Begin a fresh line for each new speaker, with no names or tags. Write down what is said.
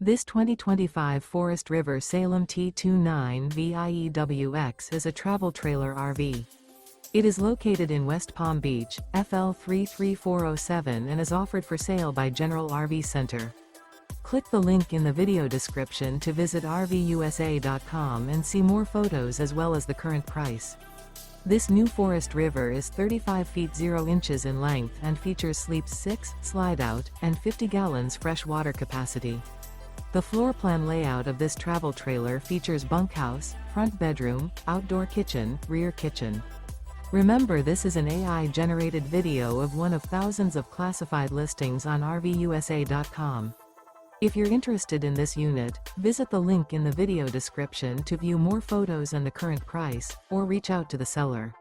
This 2025 Forest River Salem T29VIEWX is a travel trailer RV. It is located in West Palm Beach, FL 33407 and is offered for sale by General RV Center. Click the link in the video description to visit RVUSA.com and see more photos as well as the current price. This new Forest River is 35 feet 0 inches in length and features sleeps 6, slide-out, and 50 gallons fresh water capacity. The floor plan layout of this travel trailer features bunkhouse, front bedroom, outdoor kitchen, rear kitchen. Remember, this is an AI-generated video of one of thousands of classified listings on RVUSA.com. If you're interested in this unit, visit the link in the video description to view more photos and the current price, or reach out to the seller.